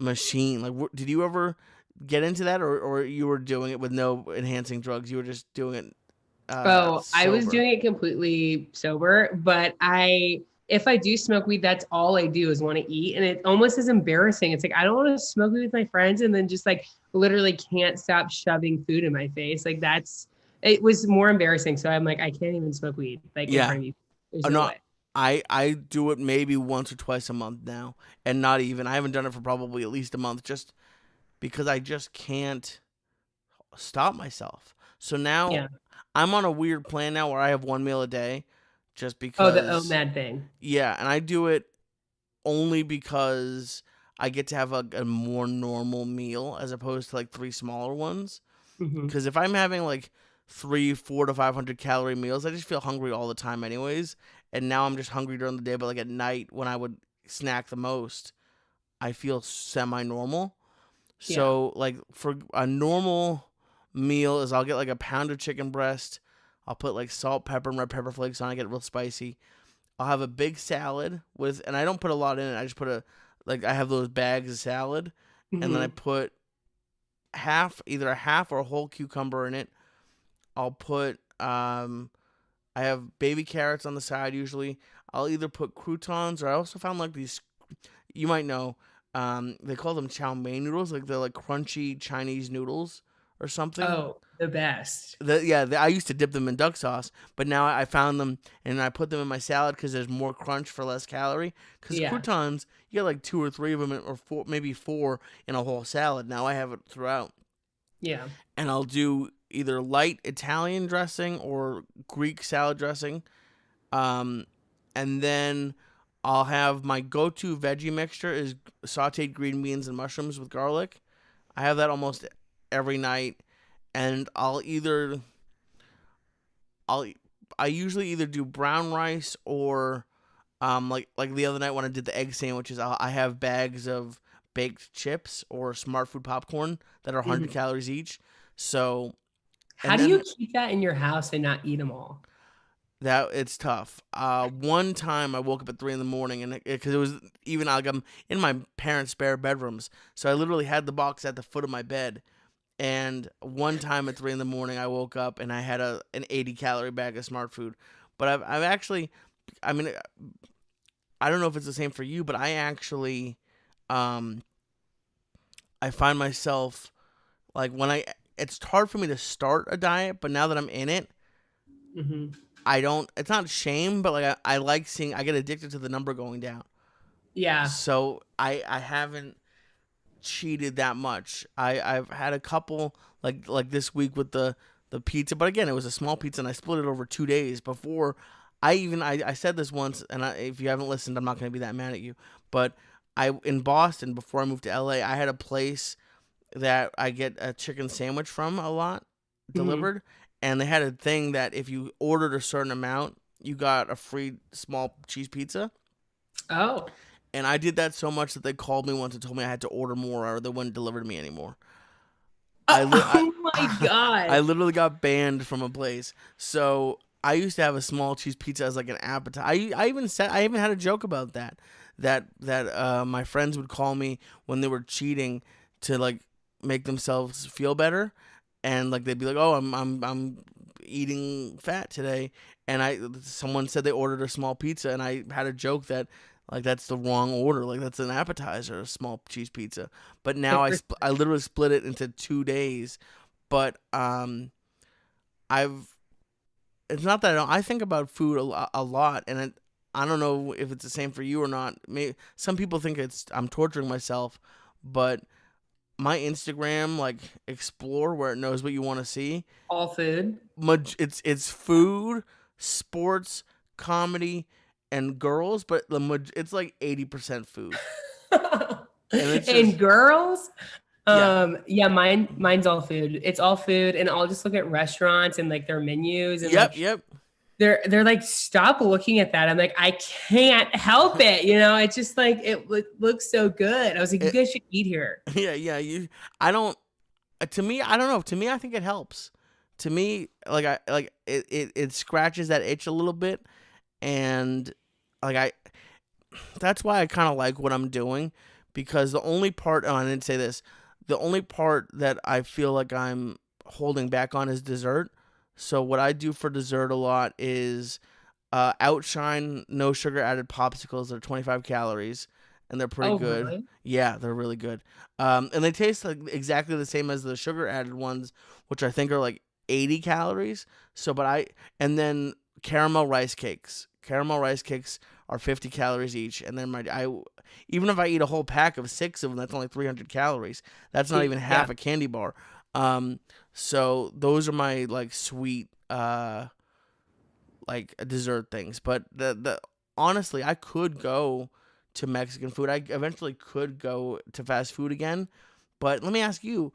machine. Like, did you ever get into that, or you were doing it with no enhancing drugs? You were just doing it Oh, I was sober. doing it completely sober, but if I do smoke weed, that's all I do is want to eat. And it almost is embarrassing. It's like, I don't want to smoke weed with my friends and then just like literally can't stop shoving food in my face. Like it was more embarrassing. So I'm like, I can't even smoke weed like in Yeah. front of you. There's no No, way. I do it maybe once or twice a month now, and not even. I haven't done it for probably at least a month, just because I just can't stop myself. So now Yeah. I'm on a weird plan now where I have one meal a day, just Oh, the because. OMAD thing. Yeah, and I do it only because I get to have a more normal meal as opposed to like three smaller ones. Hmm. Because if I'm having like three, 400 to 500 calorie meals, I just feel hungry all the time, anyways. And now I'm just hungry during the day, but like at night when I would snack the most, I feel semi normal. Yeah. So like for a normal meal is I'll get like a pound of chicken breast. I'll put like salt, pepper, and red pepper flakes on. I get it real spicy. I'll have a big salad and I don't put a lot in it. I just put I have those bags of salad, and then I Hmm. put either a half or a whole cucumber in it. I'll put I have baby carrots on the side usually. I'll either put croutons, or I also found like these, you might know, they call them chow mein noodles, like they're like crunchy Chinese noodles or something. Oh, the best. I used to dip them in duck sauce, but now I found them and I put them in my salad because there's more crunch for less calorie. Because Yeah. croutons, you get like two or three of them, or four, maybe four in a whole salad. Now I have it throughout, Yeah. and I'll do either light Italian dressing or Greek salad dressing. Um, and then I'll have my go-to veggie mixture is sautéed green beans and mushrooms with garlic. I have that almost every night, and I'll I usually either do brown rice, or like the other night when I did the egg sandwiches, I have bags of baked chips or smart food popcorn that are 100 Mhm. calories each. So, How and do you then keep that in your house and not eat them all? that it's tough. One time I woke up at 3 in the morning, and because it was even like I'm in my parents' spare bedrooms, so I literally had the box at the foot of my bed. And one time at 3 in the morning, I woke up and I had an 80 calorie bag of smart food. But I've actually, I mean, I don't know if it's the same for you, but um, I find myself like it's hard for me to start a diet, but now that I'm in it, Hmm. I don't. It's not shame, but like I like seeing. I get addicted to the number going down. Yeah. So I haven't cheated that much. I've had a couple like this week with the pizza, but again, it was a small pizza and I split it over 2 days before. I said this once, and if you haven't listened, I'm not going to be that mad at you. But I in Boston before I moved to LA, I had a place that I get a chicken sandwich from a lot Hmm. delivered, and they had a thing that if you ordered a certain amount, you got a free small cheese pizza. Oh. And I did that so much that they called me once and told me I had to order more or they wouldn't deliver to me anymore. I li- I, Oh my I God. literally got banned from a place. So I used to have a small cheese pizza as like an appetizer. I even had a joke about that. That my friends would call me when they were cheating to like make themselves feel better, and like they'd be like, "Oh, I'm eating fat today," and someone said they ordered a small pizza, and I had a joke that like that's the wrong order, like that's an appetizer, a small cheese pizza. But now I literally split it into 2 days. But I've it's not that I think about food a lot, and I don't know if it's the same for you or not. Maybe some people think I'm torturing myself, but my Instagram like explore where it knows what you want to see. All food. It's food, sports, comedy, and girls, but it's like 80% food, and it's And just girls, yeah, yeah, mine's all food. It's all food, and I'll just look at restaurants and like their menus and yep, like yep. they're like, stop looking at that. I'm like, I can't help it. It's just like looks so good. I was like, you It, guys should eat here. yeah, yeah. I don't. To me, I don't know. To me, I think it helps. To me, it scratches that itch a little bit, and like that's why I kind of like what I'm doing, because the only part, oh, I didn't say this, the only part that I feel like I'm holding back on is dessert. So what I do for dessert a lot is Outshine no sugar added popsicles. They're 25 calories and they're pretty Oh, good. really? Yeah, they're really good. And they taste like exactly the same as the sugar added ones, which I think are like 80 calories. So, and then caramel rice cakes. Caramel rice cakes are 50 calories each, and then even if I eat a whole pack of 6 of them, that's only 300 calories. That's not even Yeah. half a candy bar. Um, so those are my like sweet like dessert things. But the honestly, I could go to Mexican food. I eventually could go to fast food again. But let me ask you,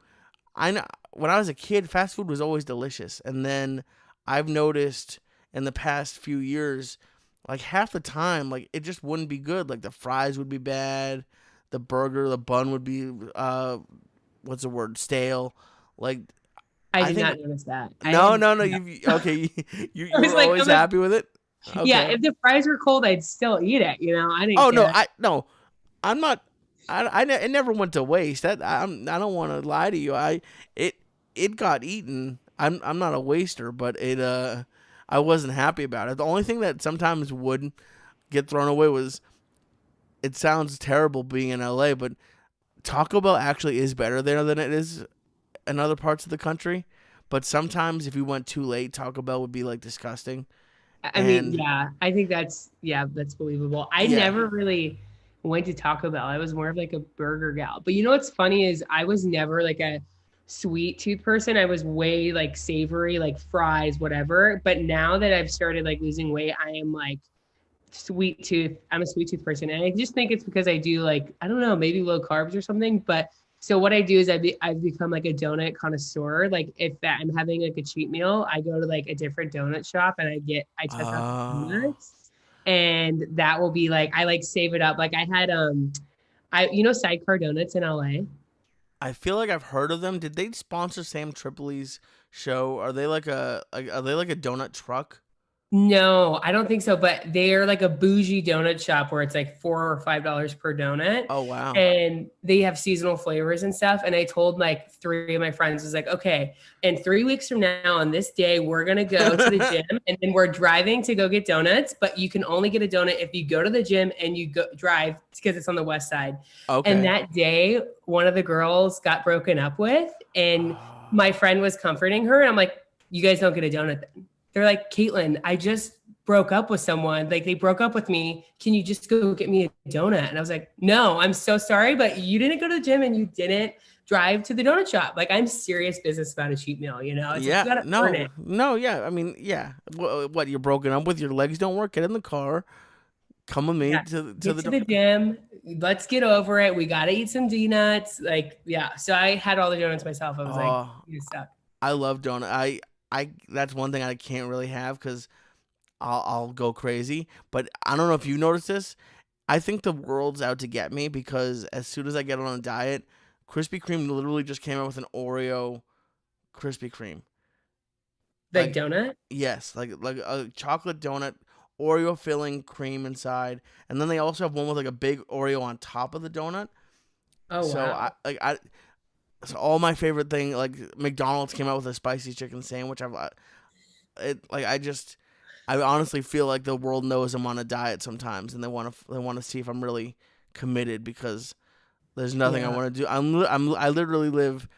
I know when I was a kid, fast food was always delicious, and then I've noticed in the past few years, like half the time, like it just wouldn't be good. Like the fries would be bad, the bun would be what's the word, stale. Like I I did think not notice that. I no, had no, no. no. You okay? I You was were like, always happy with it. yeah, Okay. if the fries were cold, I'd still eat it. I didn't Oh no, care. I no, I'm not. It never went to waste. I don't want to lie to you. It it got eaten. I'm not a waster, but I wasn't happy about it. The only thing that sometimes would get thrown away was, it sounds terrible being in LA, but Taco Bell actually is better there than it is in other parts of the country. But sometimes if you went too late, Taco Bell would be like disgusting. I mean, And yeah, I think that's believable. I yeah, never really went to Taco Bell. I was more of like a burger gal. But what's funny is I was never like a sweet tooth person. I was way like savory, like fries, whatever. But now that I've started like losing weight, I am like sweet tooth. I'm a sweet tooth person. And I just think it's because I do like, I don't know, maybe low carbs or something. But so what I do is I've become like a donut connoisseur. Like if I'm having like a cheat meal, I go to like a different donut shop and I test out the oh, donuts. And that will be like, I like save it up. Like I had Sidecar Donuts in LA. I feel like I've heard of them. Did they sponsor Sam Tripoli's show? Are they like are they like a donut truck? No, I don't think so. But they're like a bougie donut shop where it's like $4 or $5 per donut. Oh wow. And they have seasonal flavors and stuff. And I told like 3 of my friends, was like, okay, in 3 weeks from now on this day, we're gonna go to the gym and then we're driving to go get donuts. But you can only get a donut if you go to the gym and you go drive, because it's on the west side. And Okay. that day, one of the girls got broken up with, and Oh. my friend was comforting her. And I'm like, you guys don't get a donut then. They're like, Caitlin, I just broke up with someone. Like they broke up with me. Can you just go get me a donut? And I was like, no, I'm so sorry, but you didn't go to the gym and you didn't drive to the donut shop. Like I'm serious business about a cheat meal. It's like, you Yeah. got to earn No. it. No. Yeah. I mean, yeah. What? You're broken up with? Your legs don't work? Get in the car. Come with me Yeah. to Get the. to the gym. Let's get over it. We got to eat some donuts. Like, yeah. So I had all the donuts myself. I was like, Oh, you suck. I love donut. that's one thing I can't really have because I'll go crazy. But I don't know if you noticed this. I think the world's out to get me because as soon as I get on a diet, Krispy Kreme literally just came out with an Oreo Krispy Kreme. Like Like donut? yes, like a chocolate donut, Oreo filling, cream inside, and then they also have one with like a big Oreo on top of the donut. Oh So wow. so all my favorite thing, like McDonald's came out with a spicy chicken sandwich. I honestly feel like the world knows I'm on a diet sometimes, and they want to see if I'm really committed because there's nothing I Yeah. want to do. I literally live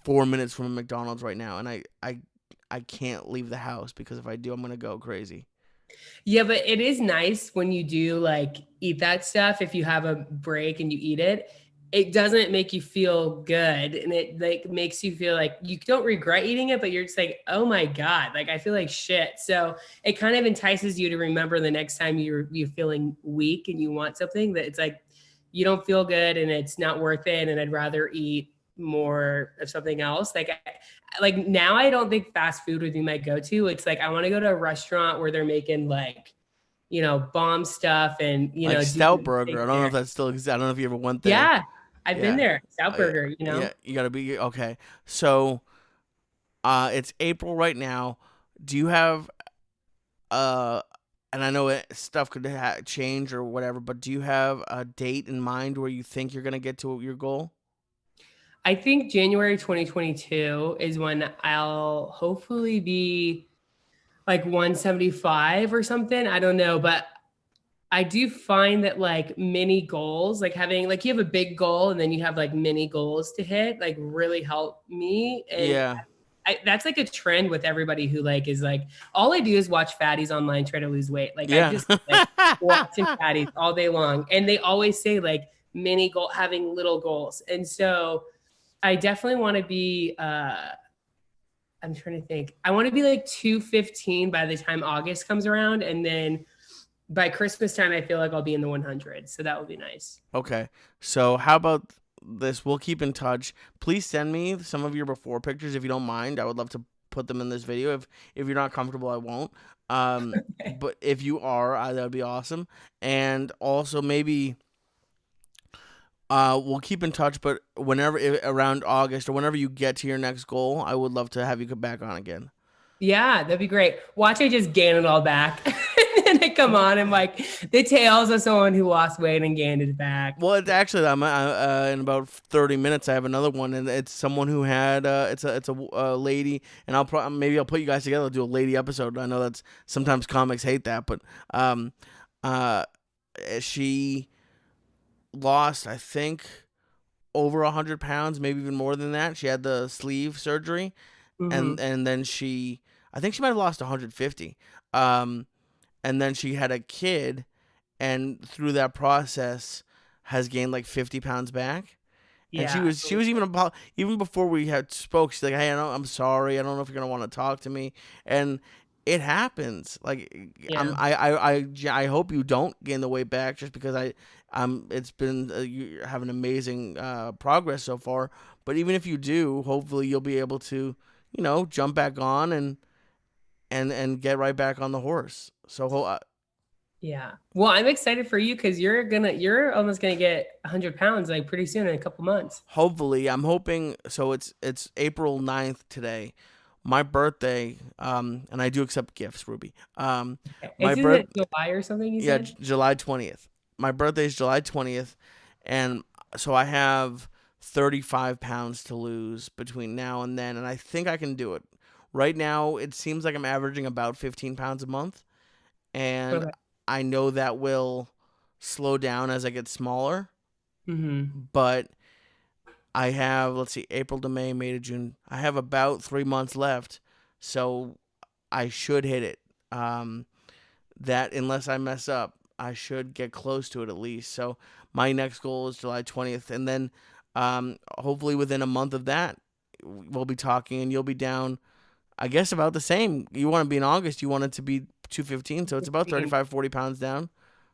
4 minutes from a McDonald's right now, and I can't leave the house because if I do, I'm gonna go crazy. Yeah, but it is nice when you do like eat that stuff. If you have a break and you eat it, it doesn't make you feel good. And it like makes you feel like you don't regret eating it, but you're just like, oh my God, like I feel like shit. So it kind of entices you to remember the next time you're feeling weak and you want something that it's like you don't feel good and it's not worth it. And I'd rather eat more of something else. Like now I don't think fast food would be my go-to. It's like I want to go to a restaurant where they're making like, bomb stuff and Like do Stout good Burger, things I don't know if there. that still exists. I don't know if you ever went there. Yeah. I've been Yeah, there. South yeah, Burger. yeah. You gotta be okay. So, it's April right now. Do you have uh, and I know stuff could change or whatever, but do you have a date in mind where you think you're gonna get to your goal? I think January 2022 is when I'll hopefully be like 175 or something. I don't know, but I do find that like mini goals, like having like you have a big goal and then you have like mini goals to hit, like really help me. And Yeah, that's like a trend with everybody who like is like all I do is watch fatties online try to lose weight. Like I yeah. just like watching fatties all day long, and they always say like mini goal, having little goals. And so I definitely want to be. I'm trying to think. I want to be like 215 by the time August comes around, and then by Christmas time, I feel like I'll be in the 100. So that would be nice. Okay. So how about this? We'll keep in touch. Please send me some of your before pictures if you don't mind. I would love to put them in this video. If you're not comfortable, I won't. But if you are, that would be awesome. And also maybe we'll keep in touch. But whenever around August or whenever you get to your next goal, I would love to have you come back on again. Yeah, that'd be great. Watch I just gain it all back. And I come on and like the tales of someone who lost weight and gained it back. Well, it's actually in about 30 minutes. I have another one, and it's someone who had it's a lady, and maybe I'll put you guys together, do a lady episode. I know that's sometimes comics hate that, but um, uh, she lost I think over 100 pounds, maybe even more than that. She had the sleeve surgery, Mm-hmm. and then I think she might have lost 150. Um, and then she had a kid, and through that process has gained like 50 pounds back. And Yeah. she was even about even before we had spoke. She's like, "Hey, I'm sorry. I don't know if you're gonna want to talk to me." And it happens. Like Yeah. I hope you don't gain the weight back just because it's been you have an amazing progress so far. But even if you do, hopefully you'll be able to jump back on and get right back on the horse. So Yeah. Well, I'm excited for you because you're almost gonna get 100 pounds like pretty soon in a couple months. hopefully I'm hoping so it's April 9th today. My birthday, and I do accept gifts, Ruby. My Isn't birth it July or something you Yeah, said? July 20th. My birthday is July 20th, and so I have 35 pounds to lose between now and then, and I think I can do it. Right now, it seems like I'm averaging about 15 pounds a month, and Okay. I know that will slow down as I get smaller, Mm-hmm. but I have, let's see, April to May, May to June. I have about 3 months left, so I should hit it. That unless I mess up, I should get close to it at least. So my next goal is July 20th, and then hopefully within a month of that, we'll be talking, and you'll be down. I guess about the same. You want to be in August. You want it to be 215, so it's about 35, 40 pounds down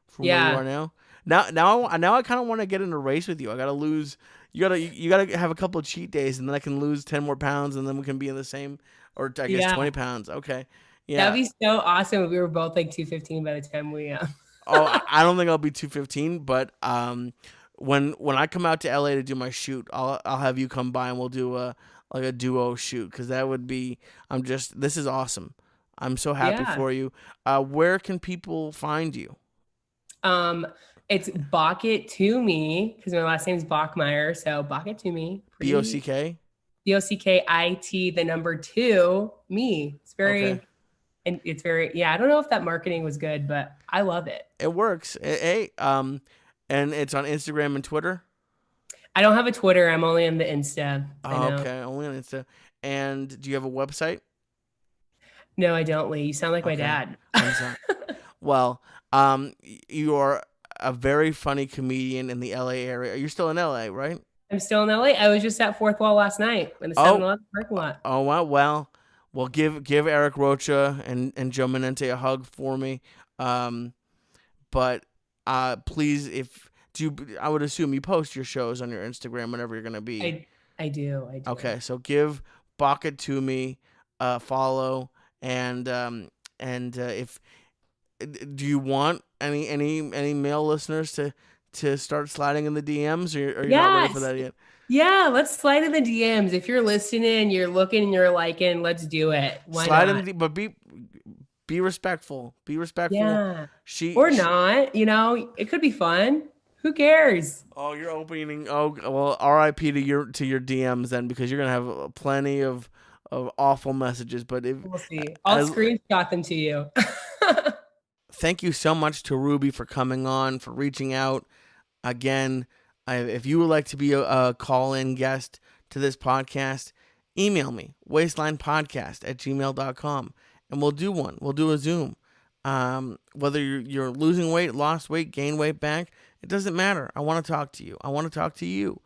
from where you Yeah. are now. Now I kind of want to get in a race with you. I gotta lose. You gotta have a couple of cheat days, and then I can lose 10 more pounds, and then we can be in the same or I guess Yeah. 20 pounds. Okay. That'd Yeah. be so awesome if we were both like 215 by the time we Oh, I don't think I'll be 215, but when I come out to LA to do my shoot, I'll have you come by and we'll do a like a duo shoot because that would be. This is awesome. I'm so happy Yeah. for you. Where can people find you? Um, it's Bach it to me because my last name is Bachmeyer. So Bach it to me. Pretty BOCK. BOCKIT, the number two, me. It's Okay. very, and it's very, yeah, I don't know if that marketing was good, but I love it. It works. Hey, and it's on Instagram and Twitter. I don't have a Twitter. I'm only on the Insta. I Oh, know. okay, only on Insta. And do you have a website? No, I don't, Lee. You sound like my Okay, dad. I'm sorry. Well, you are a very funny comedian in the LA area. You're still in LA, right? I'm still in LA. I was just at Fourth Wall last night in the Oh, 7-Eleven parking lot. oh wow. Well, give Eric Rocha and Joe Menente a hug for me. Um, but please, if do you, I would assume you post your shows on your Instagram whenever you're gonna be. I do. I do. Okay, so give Baka to me a follow, and if do you want any male listeners to start sliding in the DMs, or you're not ready for Yes. that yet? Yeah, let's slide in the DMs. If you're listening, you're looking, and you're liking, let's do it. Why Slide in not? but be respectful. Be respectful. Yeah. She, Or she not, it could be fun. Who cares? Oh, you're opening. Oh, well, R.I.P. to your DMs then, because you're gonna have plenty of awful messages. But if We'll see. I'll as screenshot them to you. thank you so much to Ruby for coming on, for reaching out again. If you would like to be a call-in guest to this podcast, email me, wastelandpodcast@gmail.com, and we'll do one. We'll do a Zoom. Whether you're losing weight, lost weight, gain weight back, it doesn't matter. I want to talk to you. I want to talk to you.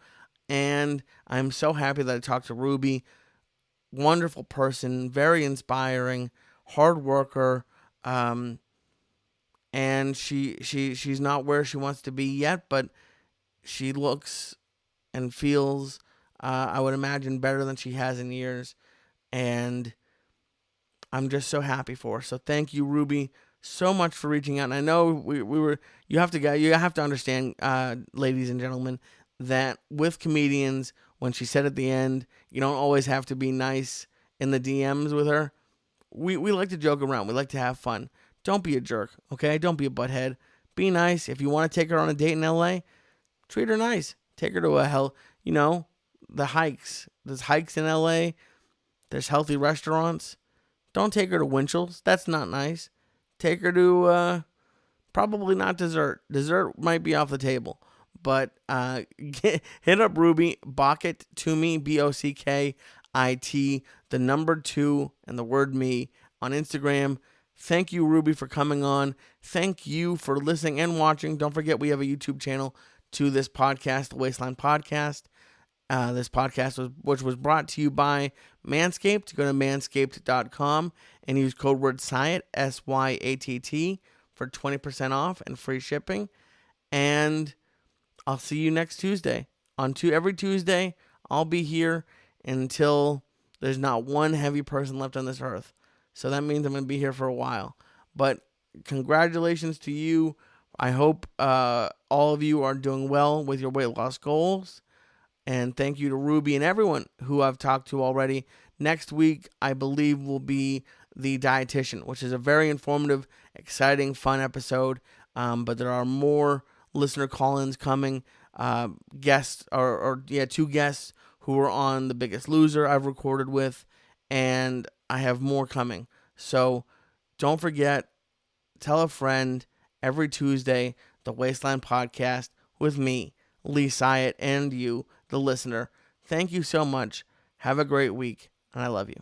And I'm so happy that I talked to Ruby. Wonderful person, very inspiring, hard worker. And she's not where she wants to be yet, but she looks and feels, I would imagine, better than she has in years. And I'm just so happy for her. So thank you, Ruby, so much for reaching out. And I know we were you have to understand, ladies and gentlemen, that with comedians, when she said at the end, you don't always have to be nice in the DMs with her. We like to joke around. We like to have fun. Don't be a jerk, okay? Don't be a butthead. Be nice. If you want to take her on a date in LA, treat her nice. Take her to the hikes. There's hikes in LA. There's healthy restaurants. Don't take her to Winchell's. That's not nice. Take her to probably not dessert. Dessert might be off the table. But hit up Ruby, Bockett to me, BOCKIT, the number 2 and the word me on Instagram. Thank you, Ruby, for coming on. Thank you for listening and watching. Don't forget we have a YouTube channel to this podcast, the Wasteland Podcast. This podcast which was brought to you by Manscaped. Go to manscaped.com and use code word Syatt, SYATT, for 20% off and free shipping. And I'll see you next Tuesday. Every Tuesday, I'll be here until there's not one heavy person left on this earth. So that means I'm going to be here for a while. But congratulations to you. I hope all of you are doing well with your weight loss goals. And thank you to Ruby and everyone who I've talked to already. Next week, I believe, will be the dietitian, which is a very informative, exciting, fun episode. But there are more listener call-ins coming. Guests, two guests who were on The Biggest Loser I've recorded with. And I have more coming. So don't forget, tell a friend every Tuesday, the Wasteland Podcast with me, Lee Syatt, and you, the listener. Thank you so much. Have a great week, and I love you.